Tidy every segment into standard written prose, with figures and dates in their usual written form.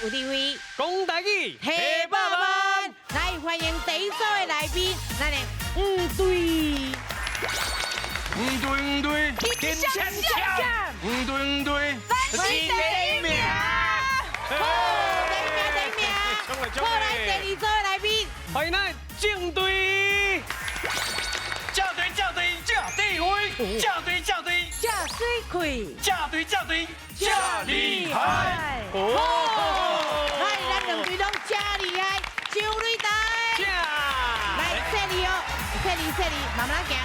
有地位，讲台语，黑爸爸，来欢迎第一组的来宾，咱的对，对，天枪枪，对，咱是第一名，好，第一名，好，来第二组的来宾，欢迎咱正队，校对，地位，校对，加水溃，校对，加厉害。哦，来，咱两队拢加厉害，周瑞达，来这里哦，这里，慢慢行，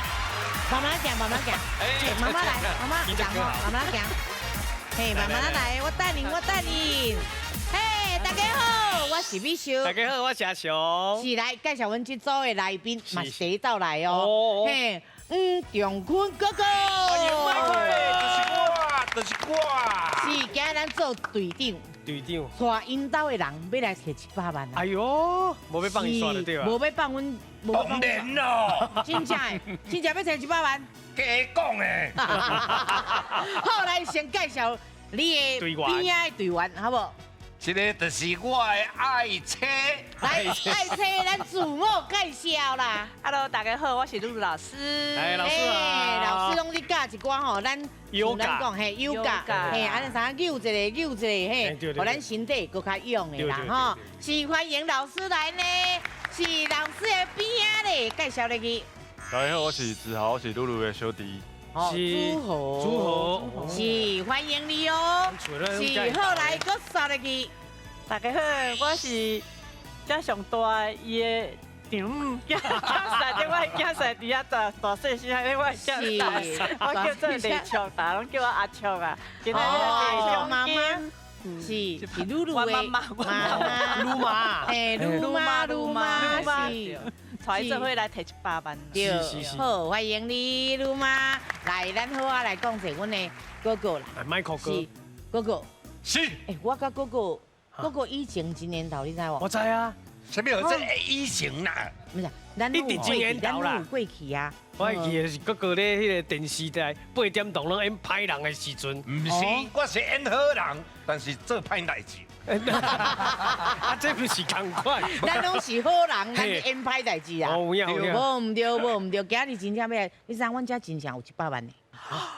慢慢行，慢慢来，慢慢行哦，慢慢行，嘿，慢慢来，我带你，嘿，大家好，我是美秀。大家好，我是阿雄。是来介绍阮这组的来宾，是嘛是第一道来哦哦。嘿，仲坤哥哥，欢迎麦克就是我，是今日咱做队长，队长。带因兜的人要来摕100万啊。哎呦，无要放伊刷就对啊。无要放阮，无要放当然咯，真正的，要摕100万。假讲的。好，来先介绍你的队员边仔的队员，好不好？这个就是我的爱车，来，爱车咱自我介绍啦。 Hello， 大家好，我是露露老师。哎，老师好。老师拢咧教一寡吼，咱优咱讲嘿，优嘎，嘿，安尼啥扭一个，嘿，互咱身体更较用的啦吼。是欢迎老师来呢，是老师的边仔咧，介绍你去。大家好，我是志豪，我是露露的小弟。哦，朱豪，是欢迎你哦，是好来个刷入去。大家好，我是遮上大伊的丈母，囝婿，顶我囝婿伫遐大细时阵，我囝婿，我叫做李秋，大家拢叫我阿秋啊。今仔哦，妈妈日是露露的妈鲁马，嘿，露妈是。带做伙来摕100万。对，好，欢迎你，露妈。来，咱好啊，来讲者阮的哥哥啦。麦克哥是，哥哥。是，我甲哥哥以前一年头，你知无？我知啊。什么有这以前啦？不是，咱有过去啊。我会记得是哥哥咧，迄个电视台8点档拢演歹人的时阵。唔是，我是演好人，但是做歹代志。啊，这不是同款。咱拢是好人，咱演歹代志啊。有影。无唔对，今日真正要来，你知阮遮真正有100万呢。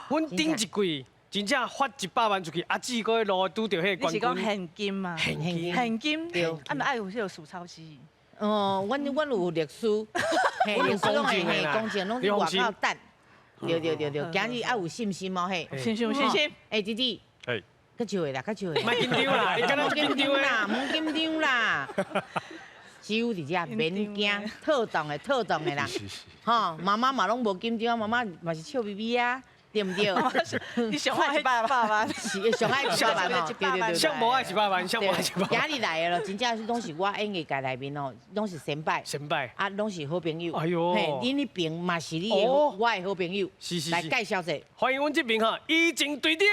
阮顶一季真正发100万出去，阿姊个路拄着迄个你是讲冠军。现金嘛？现金，对，啊，咪爱有迄个数钞机。哦，阮有律师，律师拢会公证，拢伫外口等。对，今日爱有信心哦，嘿。信。哎，弟弟。哎。较笑的啦，莫紧张啦，你敢若紧张啦，莫紧张啦。只有伫遮免惊，特动的啦。吼，妈妈嘛拢无紧张，妈妈嘛是笑眯眯啊，对唔对？你上爱100万，是上爱100万哦，对。上无爱100万，上无爱100万。今日来的咯，真正拢是我演艺界内面哦，拢是先拜，啊，拢是好朋友。哎呦，你那边嘛是你的，我的好朋友。是。来介绍者，欢迎阮这边哈，以前队长。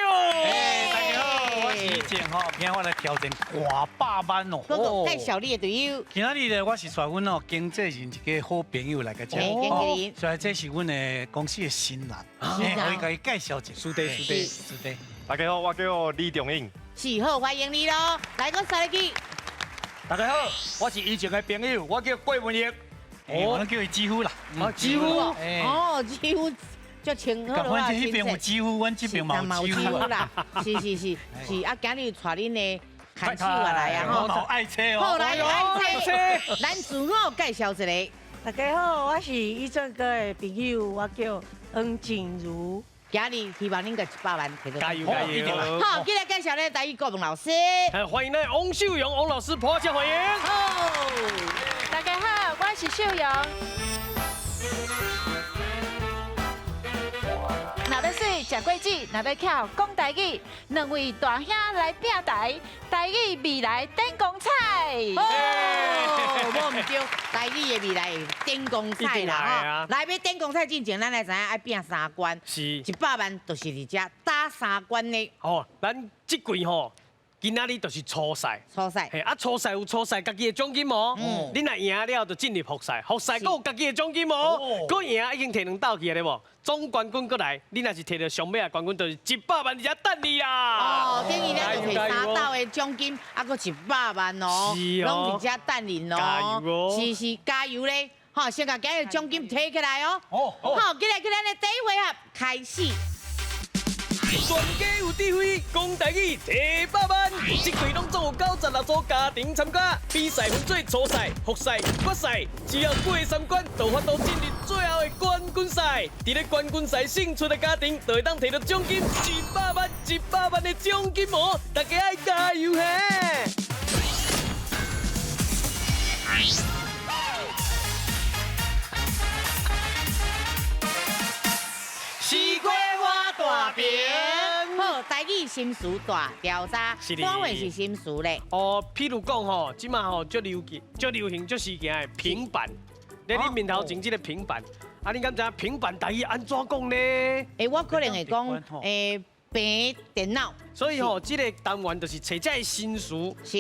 大家好，我是以前吼，今日我来挑战大100万哦。哥哥介绍你的队友。今仔日呢，我是带阮哦经纪人一个好朋友来个遮。经纪人。所以这是阮的公司的新人，可以甲伊介绍一下。是的。大家好，我叫李仲英。是好，欢迎你咯，来个三个去。大家好，我是以前的朋友，我叫郭文业。我叫伊几乎啦。几乎。哦，几乎。就请好了。阮这边有几乎，阮这边嘛有几乎啦。是，啊，今日带恁的看手来啊吼。好爱车哦。好来爱车，咱自我介绍一下。大家好，我是伊正哥的朋友，我叫翁静茹。今日希望恁个100万摕到。加油！好，今日介绍咧第一个王老师。欢迎咱王秀荣王老师，破车欢迎。好，大家好，我是秀荣。若要水食果子，若要巧讲台语，两位大兄来拼台，台语未来电光彩。无唔对，台语的未来电光彩啦吼。来要电光彩之前，咱来知影爱拼3关，是100万就是伫遮打3关的。哦，咱这季吼今仔日就是初赛。初赛嘿，啊，初赛有初赛家己的奖金哦。恁若赢了就进入复赛，复赛佫有家己的奖金哦。佫赢已经摕2道去了无？总冠军佫来，恁若是摕到上尾的冠军，就是100万，而且等你啦。哦，等于咱就摕3道的奖金，啊，佫100万哦，是哦拢伫遮等恁哦。加油哦是，加油咧！好，先把今日奖金摕起来哦。好，今日咱的第一回合开始。全家有智慧，讲台语摕100万。这回拢总有96组家庭参加，比赛分做初赛、复赛、决赛，只要过3关，就法度进入最后的冠军赛。伫咧冠军赛胜出的家庭，就会当摕到奖金100万，100万的奖金哦！大家爱加油嘿！西瓜花大饼，好，台语心事大调查，是的单位是心事咧。哦，譬如讲吼，即马吼足流行、足时行的平板，咧你面头前即个平板，啊，你敢知影平板台语安怎讲呢？我可能会讲，平电脑。所以吼，即个单元就是找这个新词，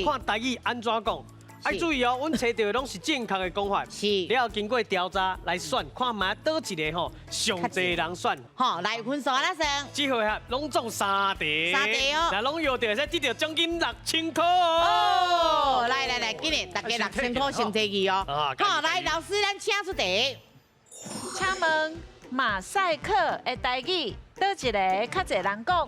看台语安怎讲。爱注意哦，阮找到的拢是正确的讲法。是。了后经过调查来选，看卖倒一个吼上侪人选。好，来分数安怎算？这回合拢中3题。3题哦。那拢有着，才得到奖金6000块哦。来，今日大家6000块先摕去哦。好，来，老师，咱请出题。请问马赛克的台语倒一个较侪人讲？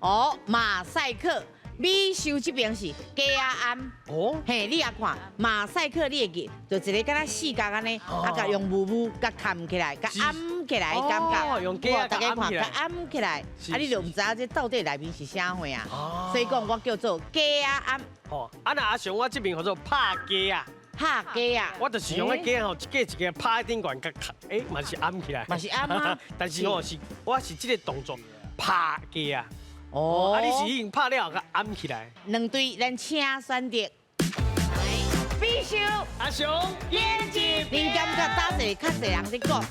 哦，马赛克。美秀这边是鸡啊安，哦，嘿，你也看马赛克，你会记，就一个敢若4角安尼，啊，甲用母甲砍起来，甲暗起来的感觉，哦，用鸡啊大家看，甲暗起来，啊，你就唔知影这到底内面是啥货啊，所以讲我叫做鸡啊暗，哦，啊那阿雄我这边叫做拍鸡啊，拍鸡啊，我就是用迄鸡吼，一个拍顶管，甲嘛是暗起来，嘛是暗啊，但是吼我是这个动作拍鸡啊。哦，啊！你是已经拍了，甲按起来。2队，咱请选择。必须阿雄，演技。恁感觉打一较侪人在讲，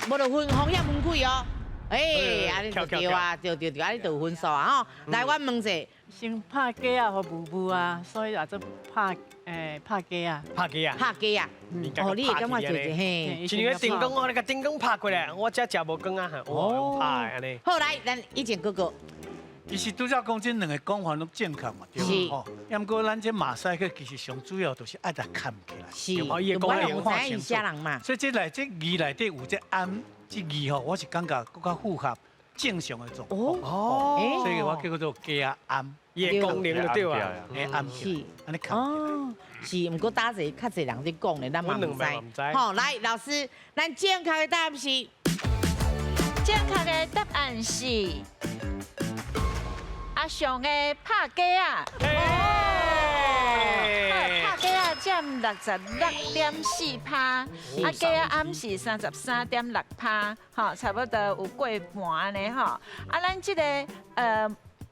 无就分风险分开哦。安尼就对啊，对，安尼就有分数啊吼。来，我问者，先拍鸡啊，和母母啊，所以也做拍鸡啊。拍鸡啊！拍鸡啊！哦，你会感觉就是嘿。像个电工，你甲电工拍过来，我只食无光啊，哦，拍安尼。好，来，咱以前哥哥。其实拄则讲这2个讲法拢正确嘛，对是。吼，要毋过咱这马赛克其实上主要就是爱来看起来。是。哦，伊个讲人看清楚嘛。所以这字内底有这暗这字吼，我是感觉更较符合正常的状况。哦。所以我叫做加暗。伊个功能就对啊。暗是。安尼看。哦。是，毋过打一较侪人在讲咧，咱嘛唔知。好，来，老师，咱正确的答案是。正确的答案是。阿雄的拍鸡啊，拍鸡啊占66.4%，啊鸡啊暗是33.6%，吼，差不多有过半安尼吼。啊，咱这个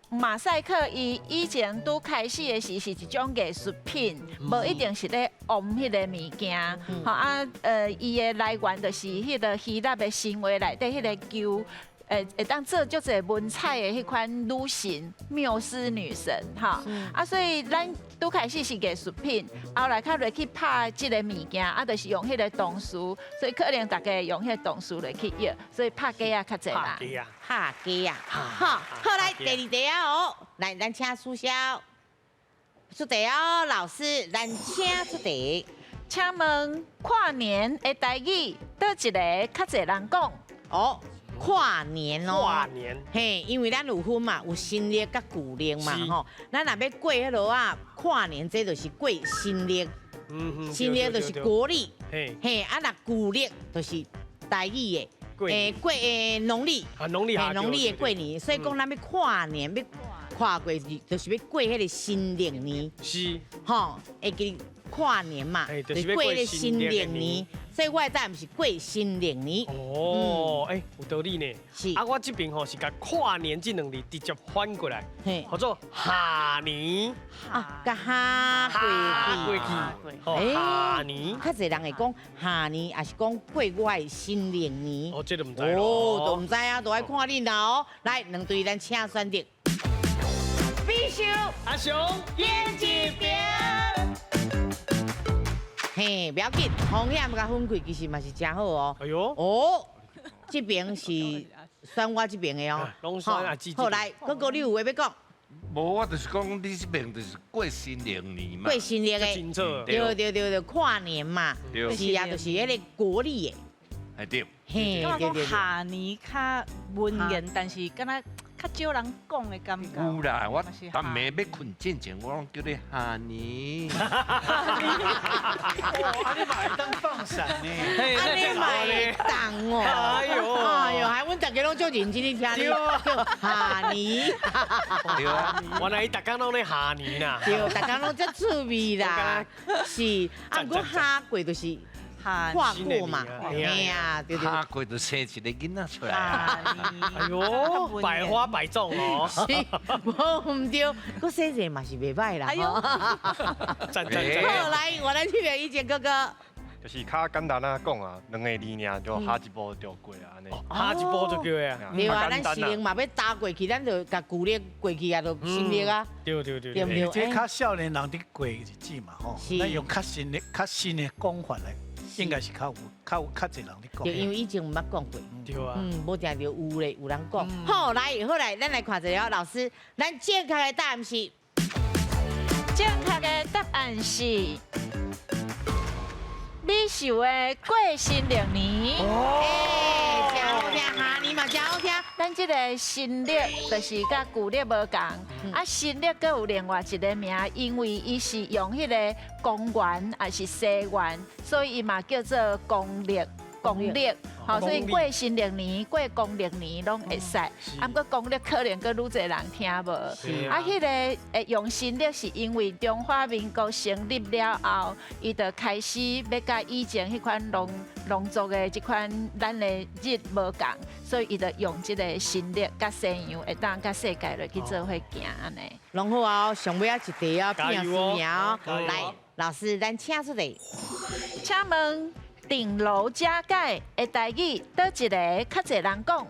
马赛克伊以前拄开始的时是一种艺术品，无一定是咧往迄个物件，吼啊伊的来源就是迄个希腊的神话内底迄个旧。会当做足侪文采的迄款女神、缪斯女神，哈啊，所以咱拄开始是艺术品，后来较落去拍即个物件，啊，就是用迄个动词，所以可能大家用迄个动词来去用，所以拍鸡啊较侪啦。拍鸡啊，拍鸡啊，好，好来第2题啊哦，来咱请苏潇出题哦，老师咱请出题，请问跨年的台语倒一个较侪人讲？哦。跨年哦，跨年，嘿，因为咱有分嘛，有新历甲旧历嘛，吼，咱若要过迄落啊，跨年这就是过新历，新历就是国历，嘿，啊那旧历就是台语的，过农历，农历的过年，所以讲咱要跨年要跨过就是要过迄个新历年，是，吼，会记跨年嘛，就是过迄个新历年。所以我的答案是过新历年。哦，有道理呢。是。啊，我这边吼是甲跨年这2字直接翻过来，叫做下年。啊，甲下过去。下年。较侪人会讲下年，也是讲过我的新历年。哦，这都唔知哦，都唔知啊，都爱看恁啦哦。来，2队咱请选择。必须阿雄，演一遍。嘿，不要紧，风险甲分开其实嘛是真好哦。哎呦，哦，这边是选我这边的哦。拢选啊姊姊好来，哥哥你有话要讲？无，我就是讲你这边就是过新历年嘛。过新历的，真错。对，跨年嘛，对是啊，就是迄个国历的。哎对。嘿，我讲对。下年较文言，但是敢若较少人讲的感觉。有啦，我昨暝要困之前，我拢叫你下年。哇，你买当放闪呢？嘿，安尼买当哦，哎呦，还阮大家拢足认真去听你叫下年，对啊，原来大家拢咧下年呐。对，大家拢足趣味啦，是，啊，不过下过就是跨过嘛，嘿啊，对。下过就生一个囡仔出来。哎呦，百花百种哦。是，无唔对，个生日嘛是袂歹啦。哎呦，赞。好来，我来这边意见哥哥。就是较简单啊讲啊，2个字尔就下一步就过啊安尼。下一步就叫啊。对啊，咱时令嘛要搭过去，咱就甲旧历过去啊，就新历啊。对。对不对？这较少年人伫过日子嘛吼，咱用较新的讲法来，应该是较侪人伫讲。对，因为以前毋捌讲过。对啊。无定着有咧，有人讲。好来，咱来看一下老师，咱正确的答案是。正确的答案是。美秀的过新历年，哎，真好听，下年嘛真好听。咱这个新历就是甲旧历无共，啊新历阁有另外一个名，因为伊是用迄个公元还是西元，所以伊嘛叫做公历。好，所以过新历年、过公历年拢会使，啊，不过公历可能阁愈侪人听无。啊，迄个用新历是因为中华民国成立了后，伊就开始要甲以前迄款农作的即款咱的日无共，所以伊就用即个新历甲西洋会当甲世界落去做伙行安尼。拢好啊，上尾啊一题啊，拼输赢哦。加油来，老师，咱请出题。请问顶楼加盖的台语，倒一个较侪人讲？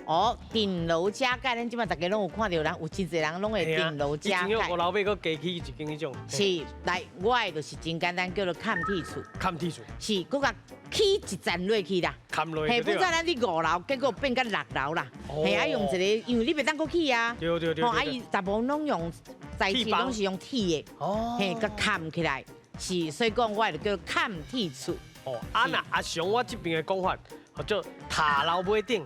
哦，顶楼加盖，咱即摆大家拢有看到人，有真侪人拢会顶楼加盖。以前有老爸佫加起一间迄种。是，来，我的就是真简单，叫做砍铁厝。砍铁厝。是，佮甲起一层落去啦。砍落去。嘿，不知咱伫5楼，结果变到6楼啦。嘿，啊用一个，因为你袂当佮起啊。对。吼，啊伊大部分拢用材质拢是用铁的。哦。嘿，佮砍起来，是，所以讲我就叫做砍铁厝。哦，啊那阿雄我这边的讲法，叫做塔楼尾顶。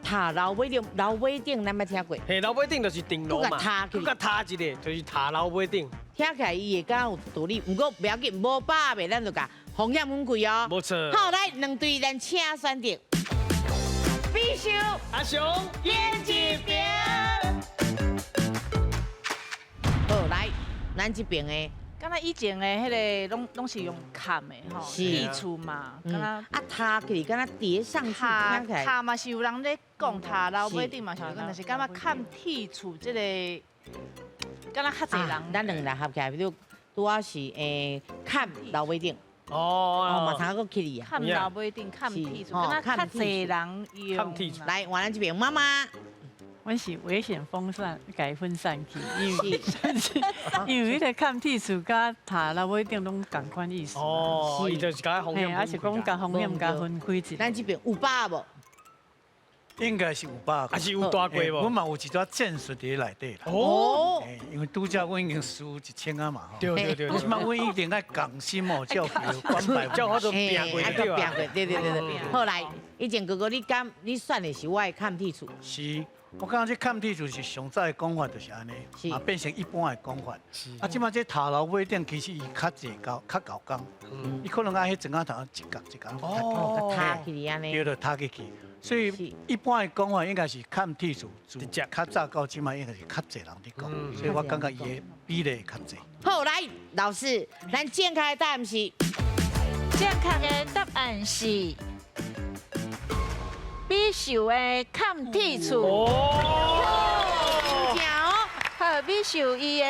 塔楼尾顶，楼尾顶咱捌听过。嘿，楼尾顶就是顶楼嘛。佮塔一个，就是塔楼尾顶。听起来伊会敢有道理，不过不要紧，无把握咱就甲风险分开哦。没错。好，来2队咱请选择。必须阿雄演一遍。好，来咱这边的。敢若以前的迄个拢是用砍的吼，地厝嘛，敢若啊塔起敢若叠上去，塔嘛是有人咧讲塔楼尾顶嘛是有讲，但是感觉砍铁厝这个，敢若较侪人。咱2个合起来，比如拄啊是砍楼尾顶。哦，马上个起哩啊！砍楼尾顶，砍铁厝，敢若较侪人用。砍铁厝。来，我咱这边妈妈。阮是危险风扇改分散器，因为迄个看铁厝甲塔楼尾顶拢同款意思。哦，伊就是甲风险，还是讲甲风险甲分开一。咱这边有把无？应该是有把握，还是有大过无？我嘛有一段战术伫内底啦。哦，因为拄则阮已经输1000啊嘛吼。对。即摆阮一定爱共心哦，叫关怀，叫我做拼过对啊。对。后来，以前哥哥你选的是我的看铁厝。是。我感觉这看铁厝是上早的讲法，就是安尼，变成一般的讲法。啊，即摆这塔楼尾顶其实伊较高工，伊可能爱迄砖仔头一角一角。哦，塌起安尼。对了，塌起去。所以一般的讲法应该是看铁厝，较早到即摆应该是较侪人伫讲，所以我感觉伊的比例较侪。好，来，老师，咱正确的答案是？正确的答案是。美秀的砍铁厝，好，美秀伊的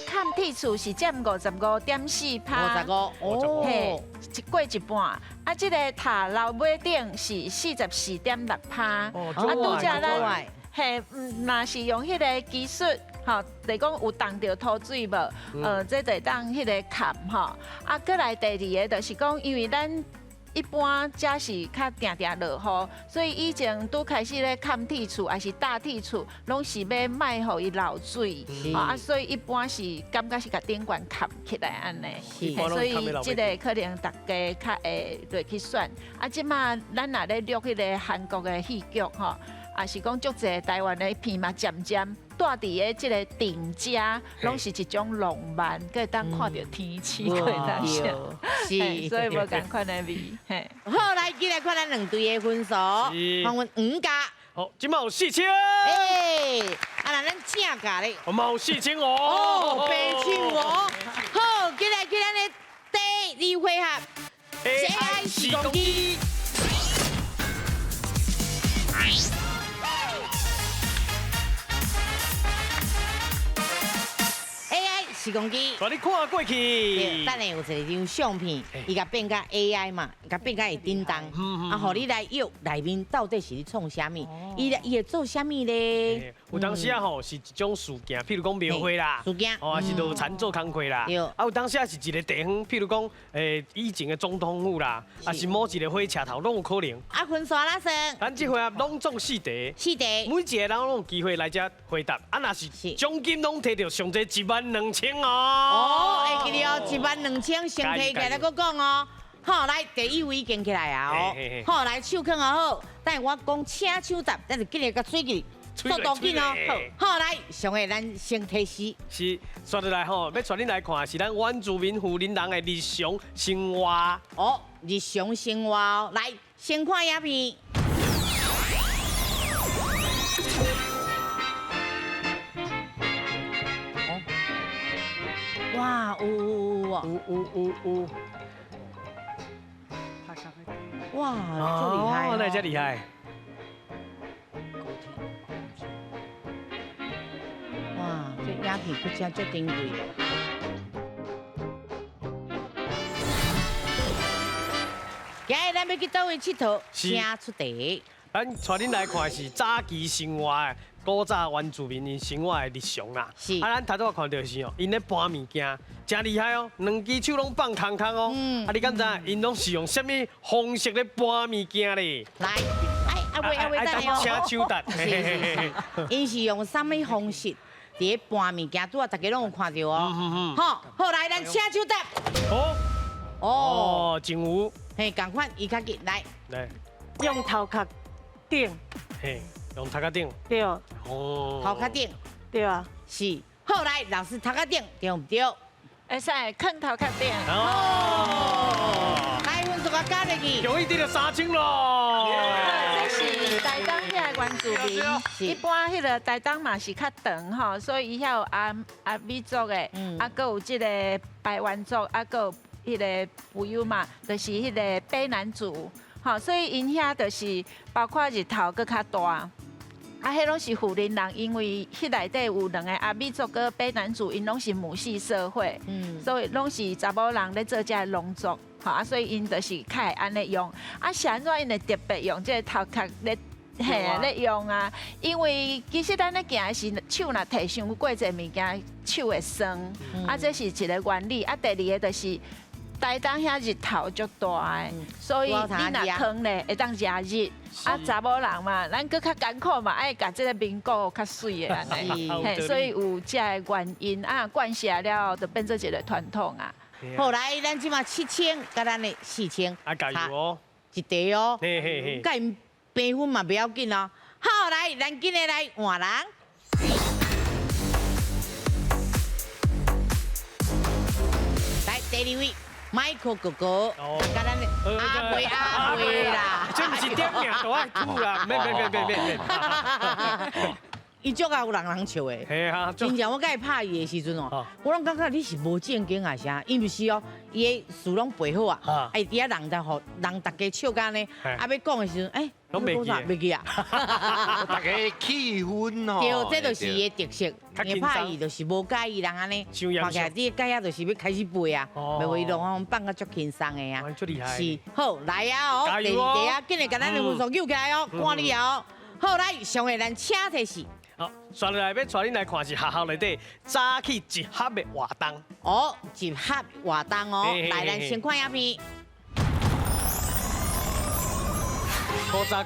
砍铁厝是占55.4%，嘿，过一半。啊，这个塔楼尾顶是44.6%，啊，拄则咱嘿，若是用迄个技术吼，例如讲有冻着土水无？这就当迄个坎吼。啊，过来第二个就是讲，因为咱一般遮是较定定落雨，所以以前拄开始咧砍铁厝还是搭铁厝，拢是要卖互伊流水，啊，所以一般是感觉是甲顶管砍起来安尼，所以即个可能大家较会落去选。啊，即马咱若咧录迄个韩国的戏剧吼，啊是讲足侪台湾的片嘛，渐渐住伫个即个顶家，拢是一种浪漫，可以当看到天气，可以当想，是，所以无共款的味。嘿，好，来，今来看咱两队的分数，看阮5加。好，今嘛有4000。哎，啊，那咱正价咧。我嘛有4000哦。哦，白手哦。好，今来咱的第2回合 ，AI 时光机。时光机，把你看过去。等下有一张相片，伊甲变甲 AI 嘛，甲变甲会叮当，啊，互你来约内面到底是咧创啥物？伊会做啥物咧？有当时啊吼是一种事件，譬如讲庙会啦，事件，哦，是就参做工课啦。啊，有当时啊是一个地方，譬如讲以前的总统府啦，啊是某一个火车头拢有可能。啊，分数哪算？咱这回啊拢总4题，4题，每一个人拢有机会来遮回答。啊，若是奖金拢摕到上侪12000哦。哦，会记了12000，先提起来再讲哦。好，来第1位建起来啊！哦，好，来手放好，等我讲请手答，咱就紧来甲吹起，速度紧哦。好，来上个咱先提示。是，刷落来吼，要带恁来看是咱原住民富林人的日常生活。哦，日常生活哦，来先看影片。哇，有，哇，这厉害，那真厉害。哇，这影片不真足珍贵。今日咱要去倒位佚佗，请出题。咱带恁来看是早期生活的。古早原住民因生活的日常啦，是啊，咱头拄看到是哦，因咧搬物件，真厉害哦，两只手拢放空空哦，啊，你敢知因拢是用什么方式咧搬物件咧？来，阿伟等下哦，请手答，因是用什么方式伫咧搬物件？拄啊，大家拢有看到哦。好，来，咱请手答。哦，真有，嘿，共款，伊较紧来，用头壳顶，嘿。用头壳顶，对，哦，头壳顶，对啊，是。好来，老师头壳顶对唔对？会使坑头壳顶。哦，来分数我加入去，容易得到3000咯。这是台东遐原住民，一般迄个台东嘛是较长吼，所以伊遐有阿美族的，啊，搁有即个排湾族，啊，搁有迄个朋友嘛，就是迄个卑南族。好，所以因遐就是包括日头搁较大，迄拢是富林人，因为迄内底有2个阿美族搁卑南族，因拢是母系社会，所以拢是查某人咧做这农作，啊，所以因就是较会安尼用。啊，是安怎因会特别用这个头壳咧咧用啊？因为其实咱咧行的是手若摕伤过济物件，手会酸，啊，这是一个原理。啊，第2个就是。台东遐日头足大的，所以你若扛咧会当热日。啊，查某人嘛，咱搁较艰苦嘛，爱甲即个面骨较水的安尼，嘿，所以有这个原因啊，惯下了就变做一个传统啊。好来，咱即马7000，甲咱的4000，啊，加油哦！一题哦，嘿嘿嘿，甲因评分嘛不要紧哦。好来，咱今日来换人。来，第2位。Michael 哥哥，甲咱阿妹啦，这不是点名，都爱吐啦，免。伊足有人笑的，系啊，真正我甲伊拍伊的时阵哦，我拢感觉你是无正经啊啥，因为是哦，伊的事拢背好啊，哎，底下人在互人大家笑干呢，啊要讲的时阵，哎，拢袂记啊，大家气氛哦，对，这就是伊的特色，伊拍伊就是无介意人安尼，看起来你介啊就是要开始背啊，袂话拢放个足轻松的啊，是，好来啊哦，第2题啊，今日甲咱的分数揪起来哦，看你哦，好来，上个咱请提示。好，刷落来要带恁来看是学校内底早起集合的活动。哦，集合活动哦，嘿嘿嘿来，咱先看影片。古早的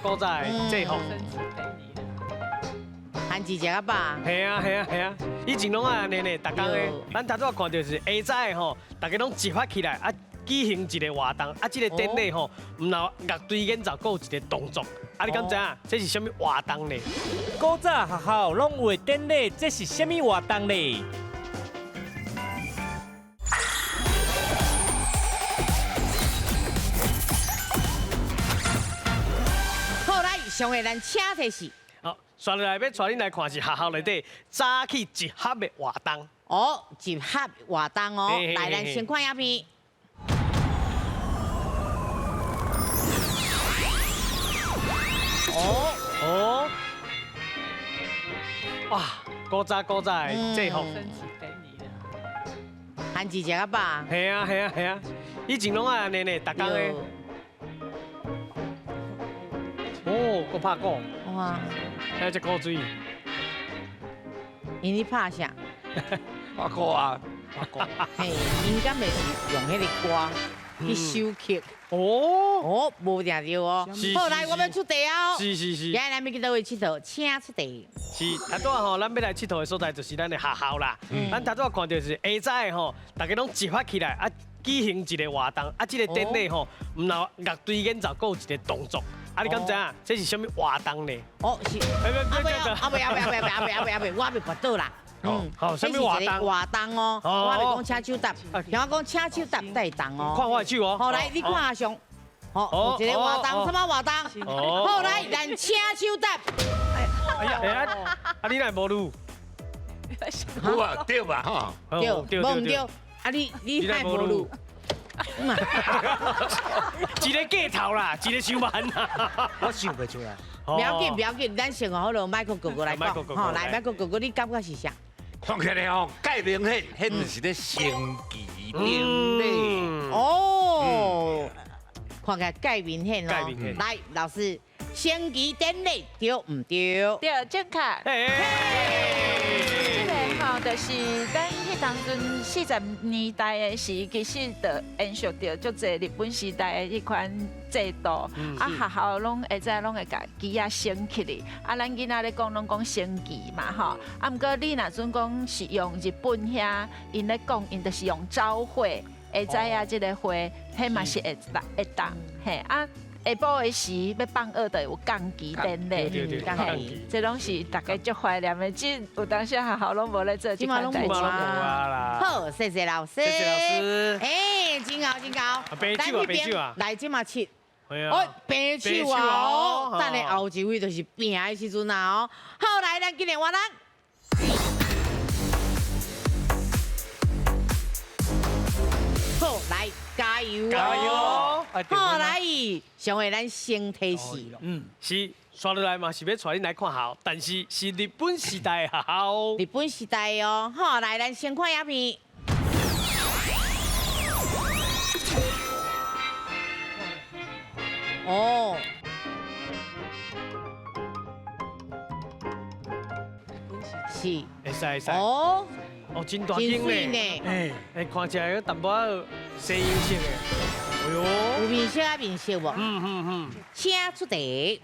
制服。韩志食啊吧？系啊，以前拢爱安尼呢，逐工的。咱头拄看到是下早的吼，大家拢集合起来啊，举行一个活动啊，这个典礼吼，唔闹乐队演奏，还有一个动作。啊，你敢知影这是什么活动呢？古早学校拢有的典礼，这是什么活动呢？好来，上个咱车提示。好，刷落来要带恁来看是学校内底早起集合的活动。哦，集合活动哦，嘿嘿嘿来，咱先看影片。哦，哇，古早的制服。升旗典礼的。韩志食啊吧？系啊，以前拢爱安尼呢，逐工的。哦，搁拍鼓，哇，还有只鼓水。因你拍啥？我讲啊，嘿，因敢袂是用迄个歌去收曲。哦，哦，无定着哦。好来，我们出题哦。是。今日咱要去倒位佚佗，请出题。是，头拄吼，咱要来佚佗的所在就是咱的学校啦。咱头拄看到是下早的吼，大家拢集合起来啊，举行一个活动啊，这个典礼吼，唔闹乐队演奏，还有一个动作。啊，你敢知影这是什么活动呢？哦，是。阿未，我未拔倒啦。好，什么活动？活动哦，我未讲车手搭，听我讲车手搭带动哦。看我的手哦。好来，你看下上。哦，有一个活动，什么活动？好来，咱车手搭。哎呀，啊你来无路？有啊，对吧？哈，对，无唔对。啊你太无路。一个过头啦，一个手慢啦。我想不出来。不要紧，咱先好了，麦克哥哥来讲。好，来，麦克哥哥，你感觉是啥？看起来哦，介明显，迄就是咧升旗典礼。哦，看起来介明显介明显。来，老师，升旗典礼对唔对？对，正确。这个吼，就是咱迄当阵40年代的时，其实就延续着足侪日本时代的迄款制度，啊学校拢会知拢会甲旗啊升起嚟，啊咱囡仔咧讲拢讲升旗嘛吼，啊毋过你若准讲是用日本遐，因咧讲因就是用朝会，会知影即个会，迄嘛是会当，嘿啊。下晡的时要放学，就有降旗典礼，降旗，这拢是大家足怀念的。即有当时学校拢无咧做，今嘛拢无啦。好，谢谢老师。谢谢老师。哎，真好。白手啊。来，即嘛切。哦，白手啊！等下后一位就是拼的时阵啊！哦，好来，咱今日活动。好来，加油！加油！好来，上回咱先提示。是刷落来嘛是要带恁来看校，但是是日本时代的学校。日本时代哦，好来，咱先看影片。哦。是。会使。哦。哦，真大间呢。哎，看起来有淡薄西洋式的。哎呦。有面色啊，面色无？请出题。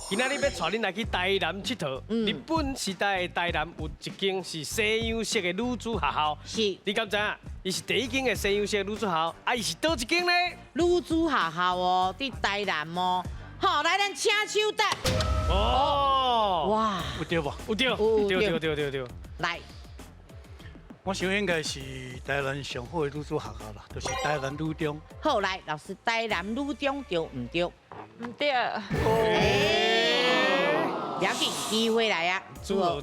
今仔日要带恁来去台南佚佗。日本时代的台南有一间是西洋式的女子学校。是。你敢知影？伊是第一间的西洋式的女子学校，啊，伊是倒一间呢？女子学校哦，伫台南哦。好，来咱请手答。哦。哇。有对无？有对。对。来。我想应该是台南上好的女子学校啦，就是台南女中。好来，老师，台南女中对唔对？唔对。要紧，机会来啊！组合。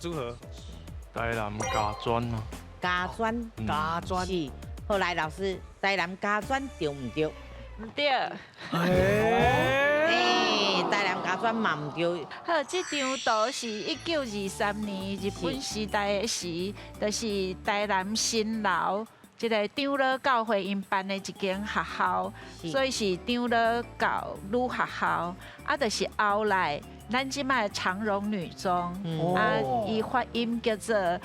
台南家专啊。家专。是。好来，老师，台南家专对唔对？唔对。台南家专嘛唔对。好，这张图是1923年日本时代的时，就是台南新楼这个长老教会因办的一间学校，所以是长老教女学校。啊，就是后来咱即卖长荣女中，伊发音叫做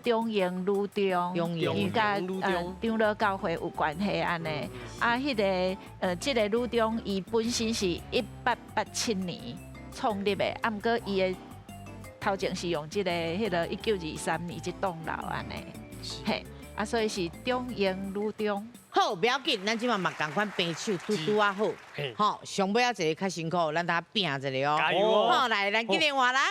中英女中，伊甲长老教会有关系安尼。迄个即个女中，伊本身是1887年创立的，毋过伊的头前是用即个迄个1923年即栋楼安尼，嘿，所以是中英女中。好，不要紧，咱即马嘛共款平手拄拄啊好，好，上尾啊一个较辛苦，咱大家拼一个哦。加油哦！好，来，咱今年换人。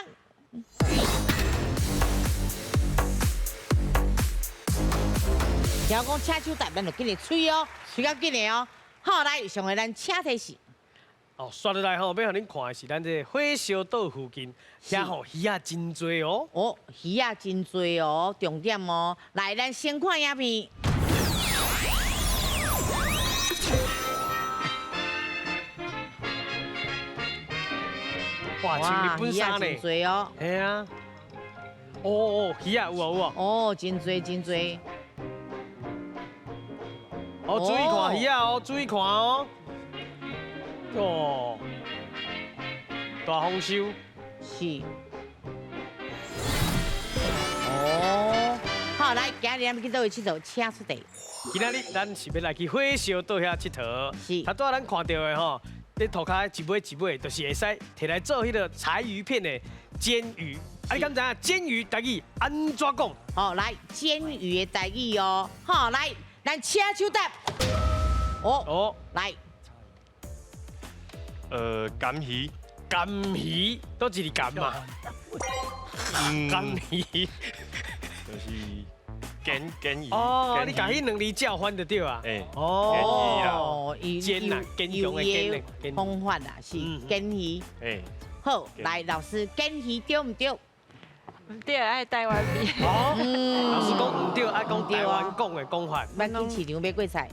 听讲车手台，咱就紧日吹哦，吹到紧的哦。好，来，上回咱车提示。哦，刷落来吼，要互恁看的是咱这火烧岛附近，遐吼鱼啊真多哦。哦，鱼啊真多哦，重点哦。来，咱先看影片。哇，穿日本衫呢。真多哦。系啊。哦，鱼啊有啊有啊。哦，真多真多。哦，注意看鱼啊哦，注意看哦。哦，大丰收。是。哦，好，来，今日咱要去倒位佚佗？车出地。今仔日咱是要来去火烧岛遐佚佗。是。头拄咱看到的吼，你涂骹一尾一尾，就是会使摕来做迄个柴鱼片的煎鱼。啊，你敢知影煎鱼台语安怎讲？好，来煎鱼的台语哦。好，来，咱车手答。哦，来。干鱼，干鱼，都一个干嘛？干鱼，就是煎鱼。哦，你甲迄两字叫翻就对啊。哎，哦，煎啊，煎鱼的煎的方法啊，是煎鱼。哎，好，来老师，煎鱼对唔对？唔对，爱台湾味。老师讲唔对，爱讲台湾讲的讲法。咱去市场买过菜。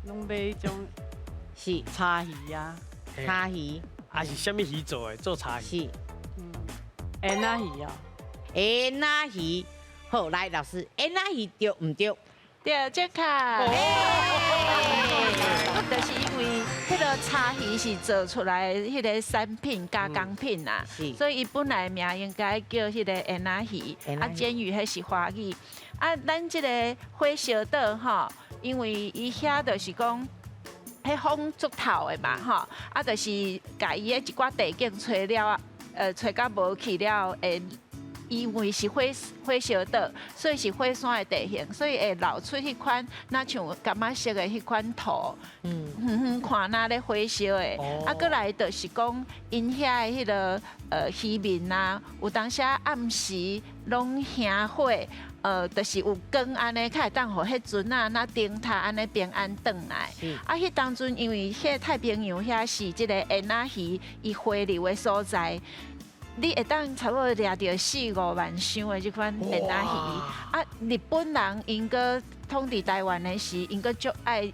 拢买迄种是叉鱼啊，叉鱼，啊是虾米鱼做的？做叉鱼。是。鹌仔鱼啊。鹌仔鱼，好，来老师，鹌仔鱼对唔对？对，正确。就是因为迄个叉鱼是做出来迄个产品加工品啊，所以伊本来名应该叫迄个鹌仔鱼，啊煎鱼迄是华语。啊，咱即个火烧岛吼，因为伊遐就是讲。迄风足透的嘛，吼，啊，就是甲伊的一寡地景吹了，吹到无去了，因为是火烧岛，所以是火山的地形，所以会露出迄款那像感觉色的迄款土，看那咧火烧的，啊，过来就是讲因遐的迄个渔民啊，有当时暗时拢行火。就是有光安尼，较会当互迄阵啊，那灯塔安尼平安转来。啊，迄当阵因为迄太平洋遐是即个鹌仔鱼伊回流的所在，你会当差不多掠到4-5万箱的即款鹌仔鱼。啊，日本人因个统治台湾的时，因个足爱食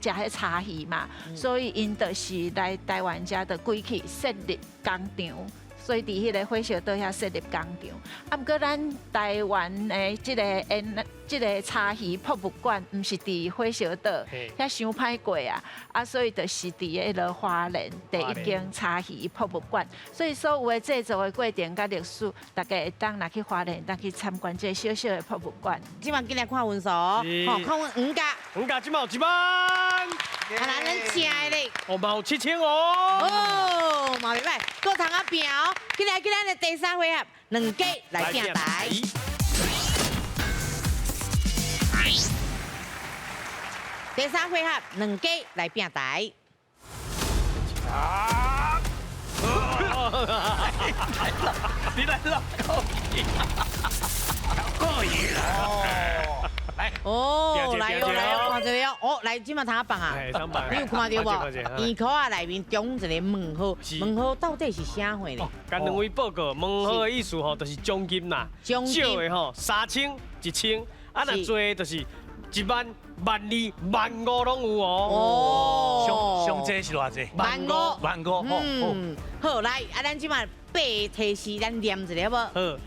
迄茶鱼嘛，所以因就是来台湾遮的规去设立工厂。所以伫迄个火烧岛遐设立工厂，啊，毋过咱台湾的即个茶鱼博物馆，毋是伫火烧岛，遐伤歹过啊，啊，所以就是伫迄个花莲第一间茶鱼博物馆。所以所有的制作的过程甲历史，大家会当拿去花莲，当去参观这小小的博物馆。今晚进来看分数哦，看阮5家，5家今嘛有1万，咱请的咧，我嘛有7000哦，哦，嘛袂歹，搁通啊拼哦，今日咱的第3回合，2家来拼台。第3回合，2家来拼台。你来绕口语，过瘾了。哦，来哟来哟，看这个哦，来今嘛通啊放啊，你有看到无？圆箍啊内面中一个问号，问号到底是啥货呢？甲两位报告，问号的意思吼，就是奖金啦，少的吼3000、1000，啊，若多的就是1万、12000、15000拢有哦。上济是偌济？15000，好来，啊，咱即马8提示，咱念一个好无？好，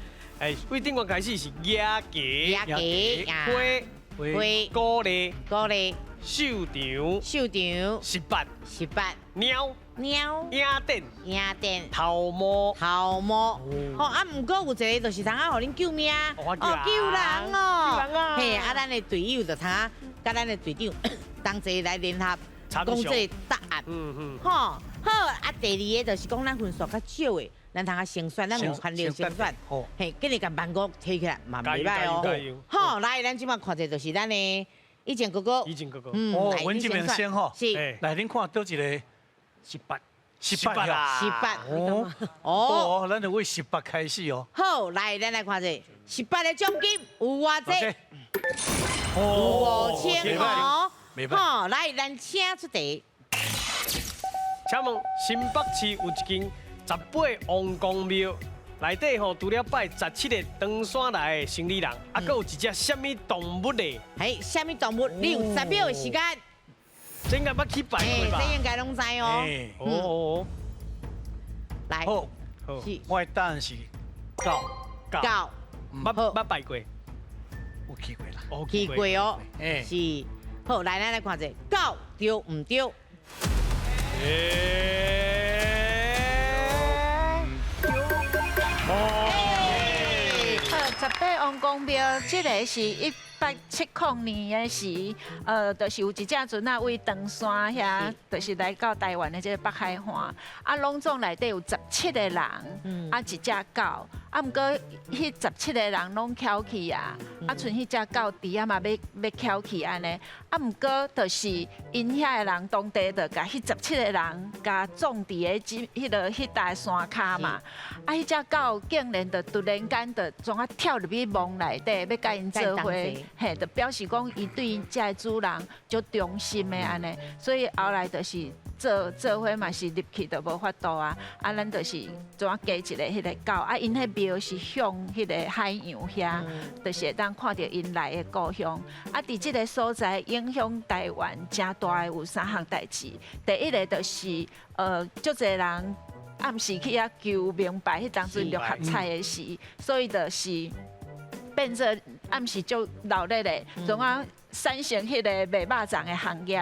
为顶我开始是野鸡、花、花鼓励、鼓励秀场、秀场18、鸟、影展、影展头毛。头毛。吼啊，毋过有一个就是通啊，互恁救命我哦，救人哦，救人啊嘿啊，咱的队友就通啊，甲咱的队长同齐来联合讲这个答案。吼好啊，第二个就是讲咱分数较少的，咱通啊先选，咱有权利先选。嘿，今日甲万国摕起来嘛袂歹哦。好，来，咱即摆看者就是咱的以前哥哥。哦，阮这边先吼，是，来恁看倒一个18啊哦哦，咱就为18开始哦。好，来，咱来看者18个奖金有偌济？有5000哦。好，来，咱请出题。请问新北市有一间18王公庙，内底吼除了拜17个登山来的生理人，还佫有一只什么动物呢？嘿，什么动物？你有10秒的时间。这应该捌去拜过吧？这应该拢知哦。哦，来，好，是我的答案是狗，狗，捌拜过，有去过啦。哦去过哦。哎，是。好，来，咱来看者狗对唔对？18王公庙，这个是1870年的时，就是有一只船啊，为登山遐，就是来到台湾的这个北海岸，啊，拢总内底有17个人，啊，一只狗，啊，毋过迄17个人拢翘起啊，啊，剩迄只狗伫遐嘛要翘起安尼，啊，毋过就是因遐的人当地就甲迄17个人甲种伫个迄搭山骹嘛，啊，迄只狗竟然就突然间就总啊跳入去梦内底，要甲因做伙。嘿，就表示讲伊对这个主人足忠心的安尼，所以后来就是做伙嘛是入去就无法度啊，啊，咱就是怎啊加一个迄个狗，啊，因迄庙是向迄个海洋遐，就是会当看到因来的故乡。啊，伫即个所在影响台湾真大的有3项代志，第一个就是足侪人暗时去遐求明白，迄当阵六合彩的时，所以就是变做暗时足闹热的，总啊产生迄个卖肉粽的行业。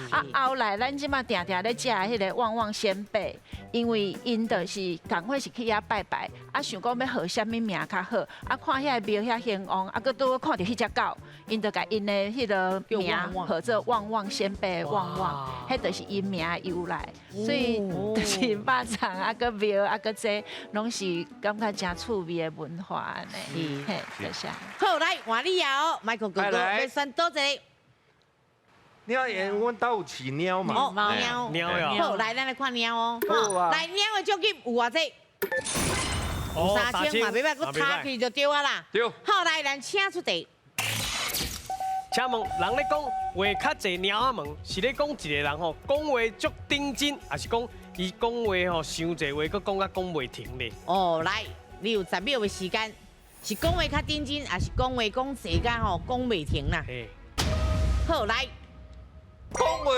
啊，后来咱即马定定咧食迄个旺旺仙贝，因为因就是赶快是去遐拜拜，啊想讲要号啥物名较好，啊看遐庙遐兴旺，啊佮拄看到迄只狗，因就甲因的迄个名号做旺旺仙贝的旺旺，迄就是因名由来。所以就是肉粽啊佮庙啊佮这拢是感觉真趣味的文化安尼。嘿，谢谢。好，来换你啊，Michael 哥哥，要选倒一个。鸟园，阮兜有饲鸟嘛？哦，猫鸟呀。好，来，咱来看鸟哦。来，鸟的奖金有偌济？有3000嘛，袂歹，佮插去就对啊啦。对。好，来，咱请出题。请问，人咧讲话较侪鸟仔问，是咧讲一个人吼讲话足顶真，还是讲伊讲话吼伤侪话，佮讲袂停咧？哦，来，你有10秒的时间，是讲话较顶真，还是讲话讲侪间吼讲袂停啦？好，来。讲话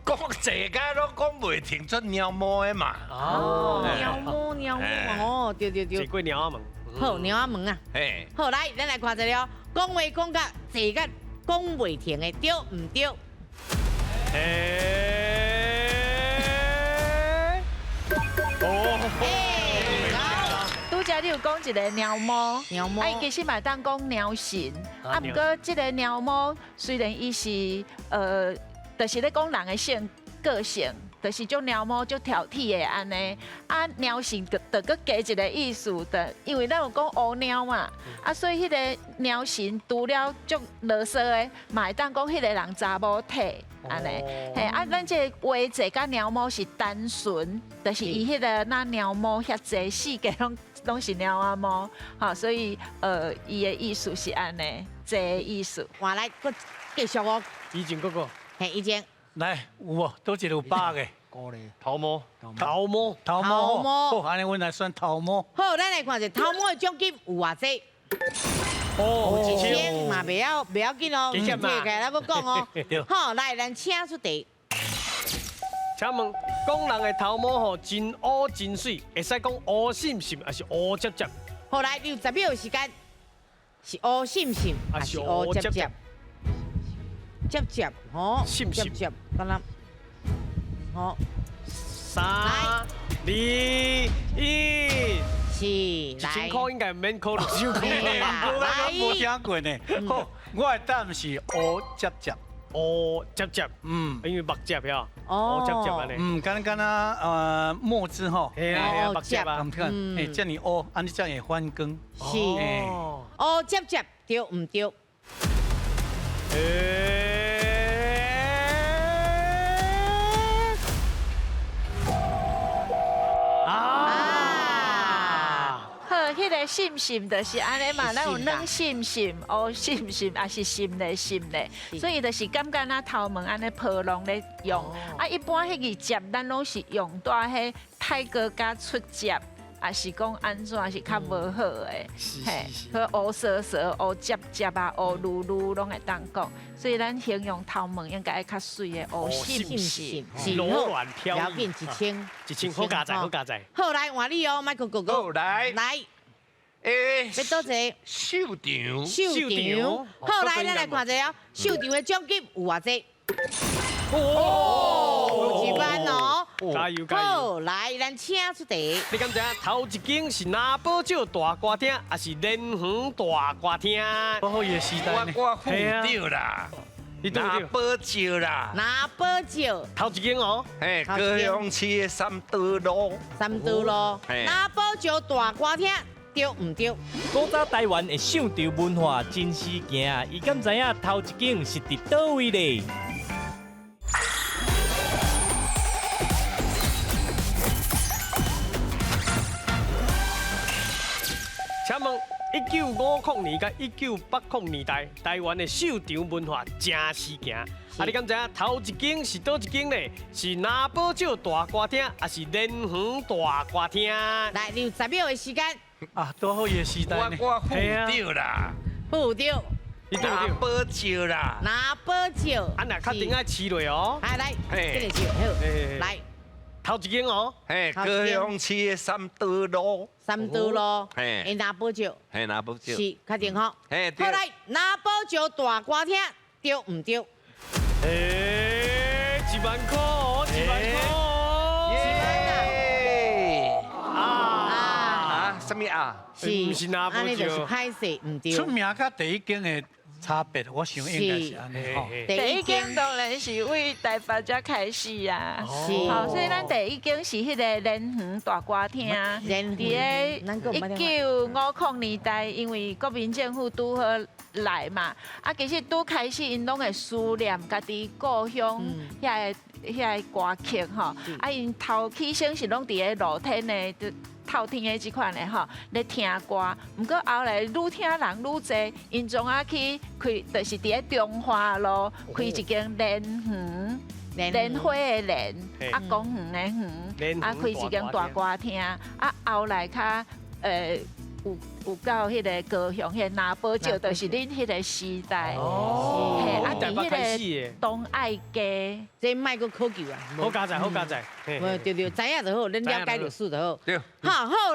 讲侪间拢讲袂停，出鸟毛的嘛。哦，鸟毛，哦，对。坐过鸟仔问。好，鸟仔问啊。嘿。好，来，咱来看一下哦，讲话讲甲侪间讲袂停的，对唔对？拄则你有讲一个鸟猫，啊，伊其实嘛当讲鸟神，啊，毋过即个鸟猫虽然伊是就是咧讲人的个性，就是种鸟猫足挑剔的安尼，啊，鸟神就佮加一个意思的，因为咱有讲乌鸟嘛，啊，所以迄个鸟神除了足啰嗦的，嘛会当讲迄个人查某体。安尼，嘿啊，咱这话者甲鸟猫是单纯，就是伊迄个那鸟猫遐济世界拢是鸟仔猫，好，所以伊的意思是安尼，这意思。换来佮继续哦。以前哥哥，嘿，以前来有无？倒一个有8个。头毛，好，安尼阮来选头毛。好，咱来看一下头毛的奖金有偌济？1000嘛，袂要紧哦，接起来咱要讲哦。好，来，咱请出题。请问，讲人的头毛吼真乌真水，会使讲乌閃閃，还是乌接接？好，来，你有10秒的时间，是乌閃閃，还是乌接接？接接，吼，是不是接接，敢若，吼， 3、2、1，是来， 1000块应该唔免考虑1000块。我无听过呢。好，我的答案是乌接接。哦，接接，因为目接呀，哦，接接安尼。敢墨汁吼，系啊，目接啊，咁看，遮尼乌，安尼才会反光。是，乌接接对唔对？好，迄个信信就是安尼嘛，咱有软信信、乌信信，也是信的信的，所以就是感觉咱头毛安尼泡拢咧用。啊，一般迄个接，咱拢是用在迄泰哥加出接。也是讲安怎是较无好诶，嘿，和乌蛇蛇、乌接接啊、乌噜噜拢会当讲，所以咱形容头毛应该较水诶，乌信信，柔软飘了变1000，好加载，好加载。好来换你哦，迈克哥哥，好来，要多济？秀场，秀场，好来，咱来看者哦，秀场的奖金有偌济？有一万哦，加油加油！好，来，咱请出题。你敢知头一间是哪宝酒大歌厅，还是莲花大歌厅？好伊的时代呢？我副掉啦，拿宝酒啦，拿宝酒。头一间哦，嘿，高雄市的三德路，拿宝酒大歌厅。对唔对？古早台湾的上潮文化真实行，伊敢知影头一间是伫倒位咧？请问1950年甲1980年代，台湾的秀场文化真实行。啊，你敢知影头一间是倒一间咧？是拿宝酒大歌厅，还是莲花大歌厅？来，你有10秒的时间。啊，多好伊的时代呢？我副掉啦，副对。拿宝酒啦，拿宝酒。啊，那较顶爱饲落哦。啊，来，这个酒好，来。头一间哦，嘿，高雄市的三德路，嘿，拿宝酒，嘿，拿宝酒，是，确定吼？嘿，好来，拿宝酒大歌厅，对唔对？ 1万块哦，1万块，耶！什么啊？是，安尼就是歹势，唔对。出名甲第一间的差别，我想应该是安尼吼。第一间当然是为台北才开始啊，好，所以咱第一间是迄个莲花大歌厅，伫个1950年代，因为国民政府拄好来嘛，啊，其实拄开始因拢会思念家己故乡遐个歌曲吼，啊，因头起先是拢伫个露天的。 透天的即款的吼，咧听歌，毋过后来愈听人愈侪，因从啊去开，就是伫咧中华路开一间莲花的莲，啊公园的园，啊开一间大歌厅，啊后来较有到迄个高雄，迄个拿宝酒，就是恁迄个时代，嘿，啊伫迄个东爱街，这卖个考究啊，好加载，好加载，对，知影就好，恁了解历史就好。对，好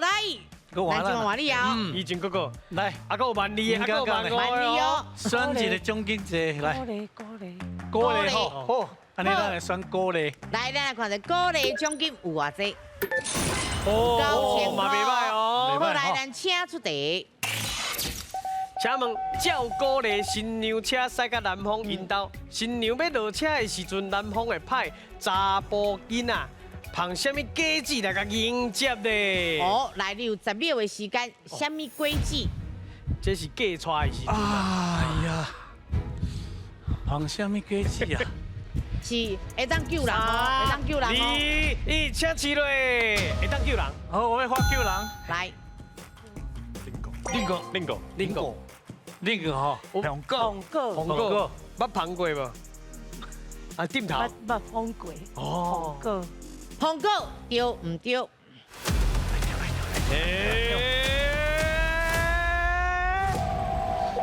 来，来就换你啊，以前哥哥来，啊个万里，啊个万里哦，选一个奖金者来，鼓励好，安尼咱来选鼓励。来，咱来看下鼓励奖金有偌济。 哦，嘛袂歹哦。好来，咱请出题。请问，照鼓励新娘车驶到南方引导，新娘要落车的时阵，南方会派查甫囡仔捧什么果子来甲迎接呢？哦，来，你有10秒的时间，什么果子？这是嫁出的时阵。哎呀，捧什么果子啊？是会当救人哦，会当救人哦。2、1，车起落，会当救人。好，我要发救人。来，另个吼，红果，捌捧过无？啊，点头。捌碰过。哦。红果对唔对？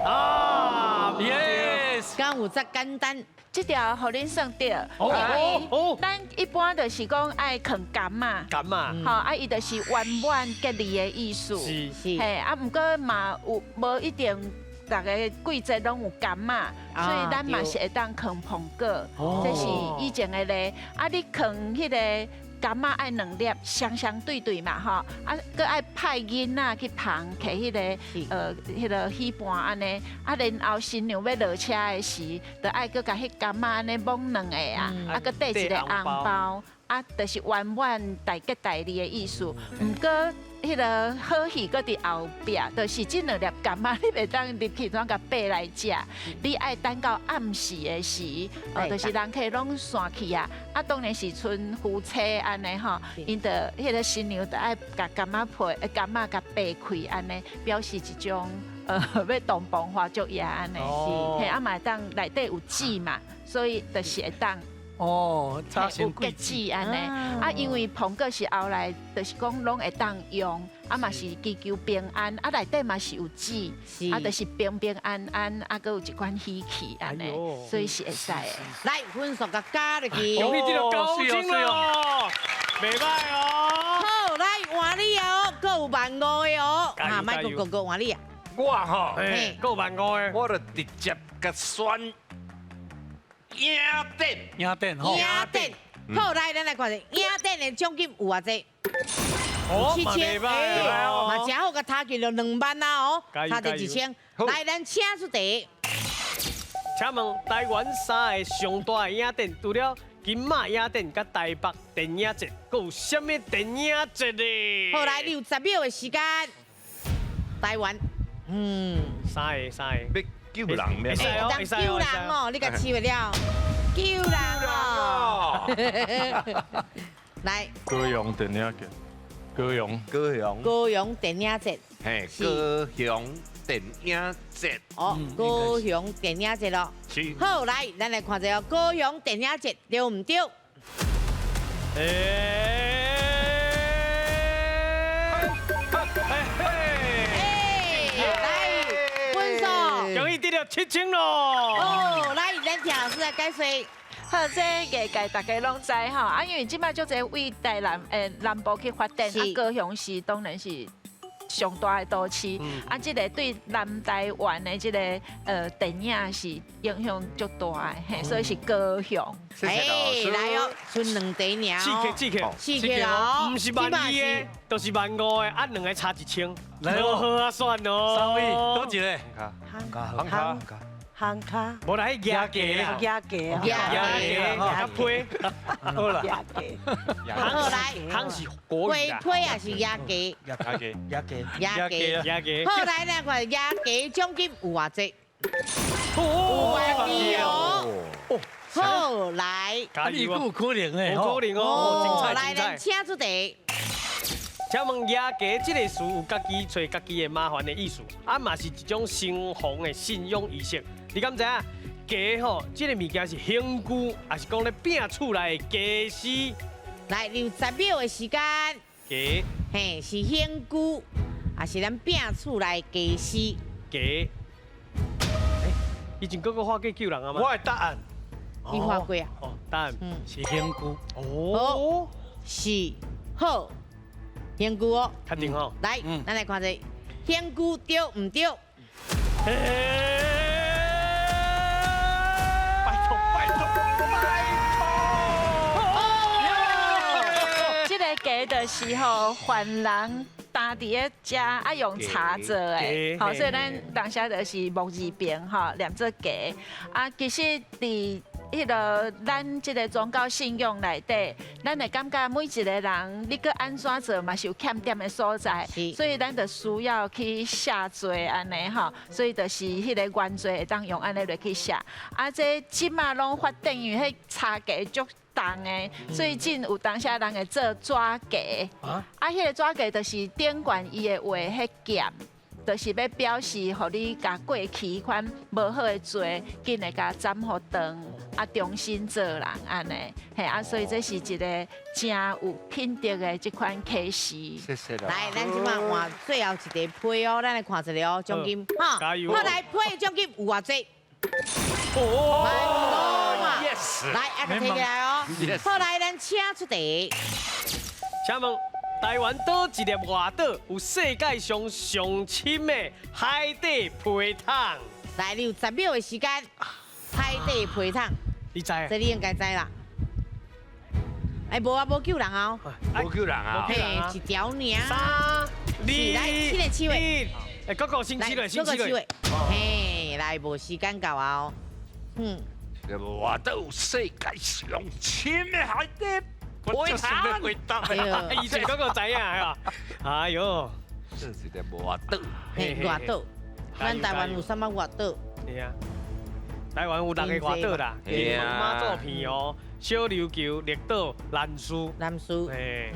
啊 ，yes，敢有遮简单？ 这条互恁算对，因为咱一般就是讲爱啃柑嘛，柑嘛，吼啊，伊就是圆满吉利的意思，是，嘿啊，毋过嘛有无一定大家季节拢有柑嘛，所以咱嘛是会当放苹果，这是以前的咧。啊，你放迄个柑仔爱2粒，相对对嘛吼，啊，搁爱派囡仔去旁摕迄个迄个戏盘安尼，啊，然后新娘要落车的时，就爱搁甲迄柑仔安尼摸2个啊，啊，搁缀一个红包，啊，就是圆满大吉大利的意思。毋过迄个好戏搁伫后壁，就是这2粒柑仔，你袂当入去怎甲爬来食，你爱等到暗时的时，就是人客拢散去啊，啊，当然是剩夫妻安尼吼，因着迄个新娘就爱甲柑仔皮、柑仔甲掰开安尼，表示一种要同房花烛夜安尼，嘿，啊嘛当内底有纸嘛，所以就是会当。早先有吉安尼，啊，因为苹果是后来，就是讲拢会当用，啊嘛是祈求平安，啊内底嘛是有纸，啊就是平平安安，啊搁有一款喜气安尼，所以是会使的。来，分数甲加入去，容易得到高金了，袂歹哦。好，来换你哦，各有1500的哦，啊，麦克哥换你啊。我吼，各有1500的，我就直接甲选。雅典，雅典吼，雅典，好来，咱来看下雅典的奖金有偌济？7000，嘛真好，甲差距就2万啦哦，差就1000。来，咱请出题。请问台湾3个上大的影展，除了金马影展、甲台北电影节，阁有啥物电影节呢？好来，你有10秒的时间。台湾，3个。救人咩？会当救人哦，你甲试袂了，救人哦。来，高雄电影节，高雄电影节，嘿，高雄电影节，高雄电影节咯。好，来，咱来看一下高雄电影节对唔对？容易得到7000咯！哦，来，咱听老师来解说。好，这业界大家拢知吼，啊，因为即摆足侪为台南部去发展，啊，高雄市当然是上大的都市，啊，这个对南台湾的这个电影是影响足大的，嘿，所以是高雄。来哦，剩2题尔哦。刺激哦，唔是12000的，都是15000的，啊，2个差1000，来哦，好啊，算哦。3位多一个，行卡，无来牙鸡啦，牙鸡，牙批，好了，好来，行是国语啦，批啊是牙鸡，牙鸡，好来咱看牙鸡奖金有偌济？52000哦。好来，你有可能诶，有可能哦，精彩。来，咱请出题。请问牙鸡这个词有家己找家己的麻烦的意思，啊嘛是一种生红的信用仪式。你敢知影？鸡吼，这个物件是香菇，还是讲咧饼厝内的鸡丝？来，你有10秒的时间。鸡，嘿，是香菇，还是咱饼厝内鸡丝？鸡。以前哥哥画过救人啊吗？我的答案，你画过啊？哦，答案是香菇。哦，是好。香菇哦，确定吼。来，咱来看一下，香菇对唔对？拜托！这个鸡就是吼，犯人打伫咧食，啊用茶做的，好，所以咱当下就是木字边吼，念做鸡。啊，其实伫迄个咱即个宗教信仰内底，咱会感觉每一个人，你搁安怎做嘛是有欠点的所在，所以咱就需要去下罪安尼吼，所以就是迄个原罪会当用安尼落去写。啊，这即马拢发展于迄茶鸡足重的，最近有当下人会做抓鸡，啊，迄个抓鸡就是顶管伊的话迄剑。就是要表示，互你甲过去款无好的罪，紧来甲斩互长，啊，重新做人安尼，嘿啊，所以这是一个真有品德的这款启示。谢谢啦。来，咱即马换最后一题批哦，咱来看一下哦，奖金，加油！好来批的奖金有偌济？哦 ，yes， 来，一个摕起来哦。好来，咱请出题。请问台湾岛一粒外岛有世界上上深的海底皮塘？来，你有10秒的时间，海底皮塘，你知啊？这你应该知啦。哎，无啊，无救人哦，无救人啊！嘿，一条尔。 3、2、来7个7位，哎，哥哥先7位，先7位。位。嘿，来，无时间到啊哦。这个外岛有世界上深的海底皮塘。以前哥哥知影啊？哎呦，这是个外岛。嘿，外岛，咱台湾有什么外岛？是啊，台湾有6个外岛啦，马祖片哦。 小琉球、绿岛、南苏，嘿，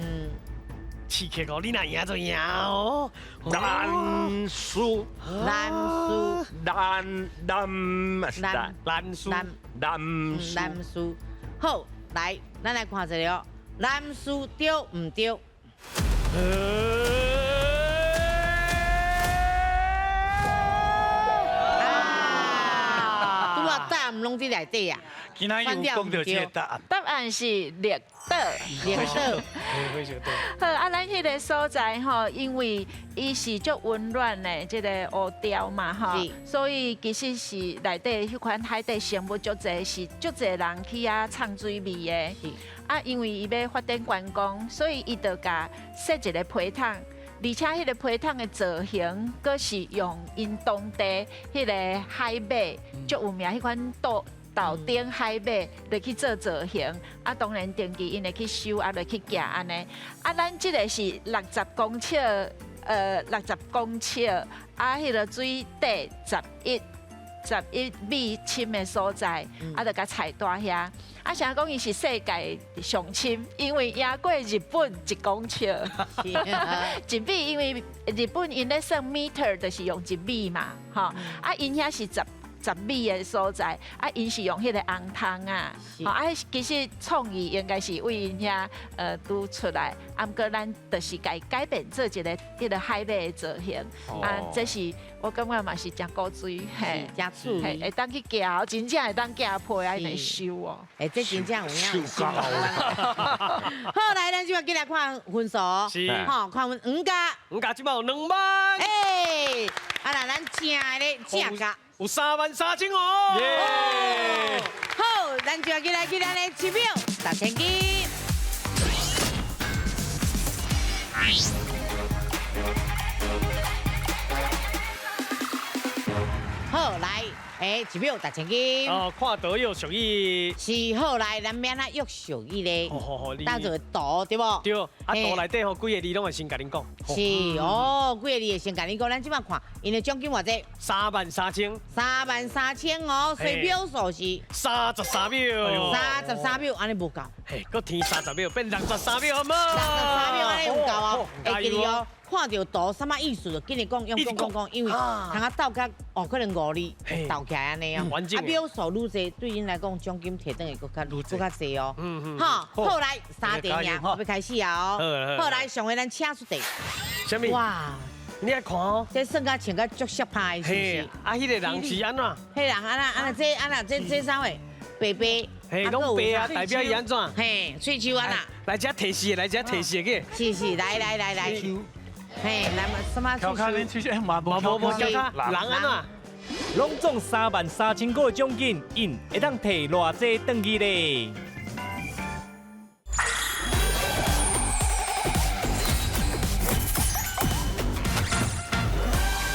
刺激哦！你若赢就赢哦。南苏，好，来，咱来看一下哦，南苏对唔对？拄啊答案拢伫内底啊。 今仔有讲到这个答案，答案是绿岛。绿岛。好啊，咱迄个所在吼，因为伊是足温暖的这个乌雕嘛吼，所以其实是内底迄款海底生物足侪，是足侪人去遐畅水味的。啊，因为伊要发展观光，所以伊就甲设一个皮塘。 而且迄个皮塘的造型，佫是用因当地迄个海马，足有名迄款岛顶海马来去做造型。啊，当然定期因会去收，啊，来去寄安尼。啊，咱即个是60公尺，60公尺，啊，迄个水底11米深的所在，啊，就甲踩大遐。啊，想讲伊是世界上深，因为赢过日本1公尺。1米，因为日本因咧算 meter， 就是用1米嘛，吼。啊，因遐是10米的所在，啊，因是用迄个红汤啊，吼啊，其实创意应该是为因遐拄出来，啊，毋过咱就是改变做一个迄个海马的造型，啊，这是我感觉嘛是真古锥，嘿，真趣味，会当去夹，真正会当夹皮啊，来收哦，哎，这真正有影。好，来，咱就要进来看分数，是，吼，看阮5加，5加即摆有2万，哎，啊啦，咱正的咧正价。 有33000哦！耶！好，咱就要进来咱的7秒达成机。好，来，1秒达成机。哦，看到又属于是好来，咱免啊约属于咧，好，当做图对不？对，啊图内底吼几个字拢会先甲恁讲。是哦，几个字会先甲恁讲，咱即摆看，因的奖金偌济？33000。33000哦，所以秒数是33秒。33秒，安尼无够。嘿，搁添30秒，变63秒好无？63秒安尼有够啊！会记哩哦。 看到图什么意思就跟你讲，用讲，因为通啊斗甲可能5字斗起来安尼哦。啊，秒数愈济，对因来讲奖金摕等会更较济哦。哈，好来3点呀，要开始啊哦。好来，上回咱请出题。什么？哇！你来看哦，这算甲穿甲足色派是不是？啊，迄个人是安怎？迄人这啥货？白白。嘿，拢白啊，代表伊安怎？嘿，喙鬚安那。来遮提示，来遮提示个。是，来。嘿，来嘛，什么？跳卡恁出去，无跳卡，人安怎？拢总33000个奖金，因会当摕偌济转去咧？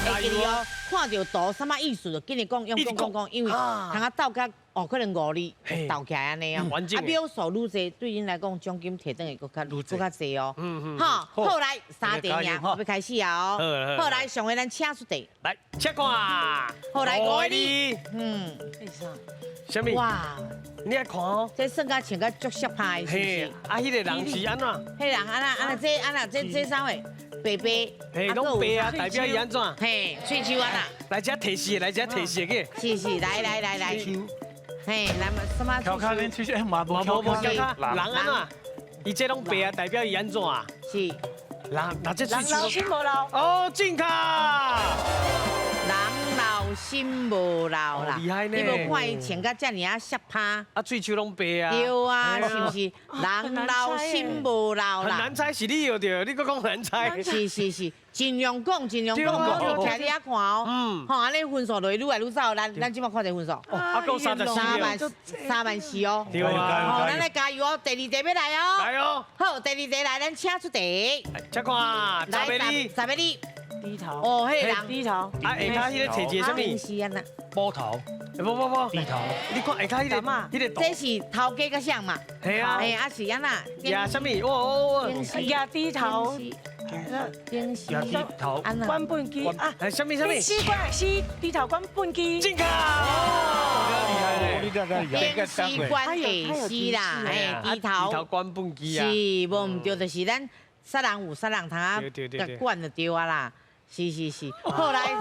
会记哩哦，看到图什么意思就跟你讲，用讲，因为通啊斗甲可能5字斗起来安尼哦。啊，秒数愈济，对因来讲奖金摕等会更较济哦。哈，好来3点呀，要开始啊哦。好来，上回咱请出题。来，请看。好来，5字。什么？哇！你来看哦，这算甲穿甲足色派是不是？啊，迄个人是安怎？迄人这啥货？白白。嘿，拢白啊，代表伊安怎？嘿，喙鬚安那。来遮提示个。是，来。嘿，来嘛，什么？跳卡恁出去，无跳卡，人安怎？伊这拢白啊，代表伊安怎？是。人，那这喙人老心无老。哦，进卡。人老心无老啦，厉害呢你无看伊穿甲遮尔啊削趴，啊，喙鬚拢白啊。对啊，是不是？人老心无老啦。很难猜是你有对，你搁讲难猜。是，尽量讲，尽量讲，我徛你遐看哦。吼，安尼分数就会愈来愈少，咱即摆看者分数。啊，够34000哦。对啊。好，咱来加油哦！第二题要来哦。来哦。好，第二题来，咱请出题。请看，来，十个你。低头。哦，迄个人。低头。啊，下骹迄个摕一个什么？是安那。波头，不，低头。你看下骹迄个，这是头家个像嘛？系啊。哎，啊是安那。呀，什么？我。呀，低头。顶是。低头。安那。关本机啊。哎，什么？是低头关本机。正确。电视关下是啦，哎，低头关本机啊。是，无唔对，就是咱杀人有杀人通啊，甲管就对啊啦。是，后来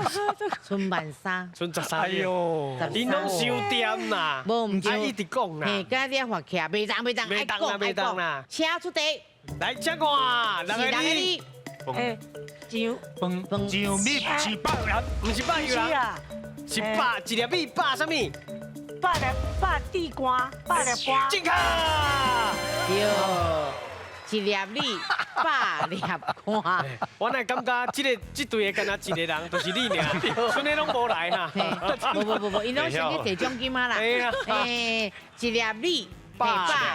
剩13，剩13。哎呦，因拢收店啦，无唔对，一直讲啦。嘿，今日发起啊，袂当，爱讲啦。请出题，来，请看，是人个你，哎，饭酱米是百人，唔是百人啊，是百一粒米百什么？百地瓜，百粒瓜。正确。对。一粒米，百粒瓜。我乃感觉这队的敢若一个人，就是你俩，剩的拢无来哈。无，因拢先去摕奖金啊啦。哎，一粒米，百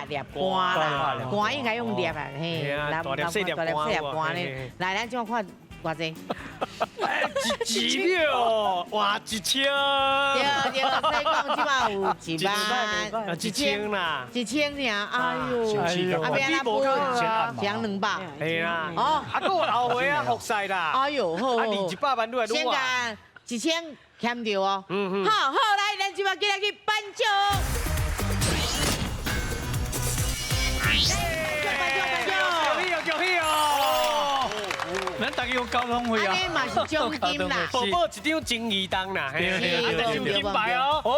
粒瓜啦，瓜应该用粒啊，嘿，大粒细粒瓜呢。来，咱怎看偌济？一秒，哇，1000。对，所以讲即摆有1万，1000啦，1000尔，哎呦，啊边啊不奖200，系啦，哦，啊，搁有后回啊，复赛啦，哎呦，好，啊，离100万愈来愈远。先甲1000欠着哦，好，来，咱即摆今日去颁奖。恭喜哦！咱大家有交通费啊！安尼嘛是奖金啦，宝宝一张金鱼档啦，对，奖金牌哦！恭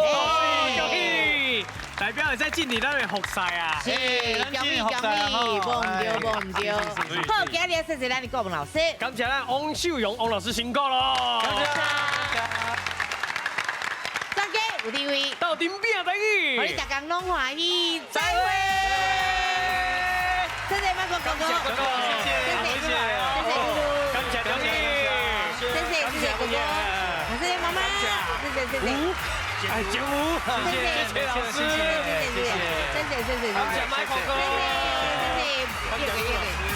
喜！代表会再进入咱的复赛啊！是，恭喜，无唔对。好，今日谢谢咱的国文老师，感谢咱王秀荣王老师辛苦咯！大家有地位，到顶边等于，我哋大家拢欢喜，再会。谢谢麦克哥哥，谢谢哥哥，感谢表弟，谢谢哥哥，谢谢妈妈，谢谢。哎，节目，谢谢老师，谢谢，感谢麦克哥，谢谢。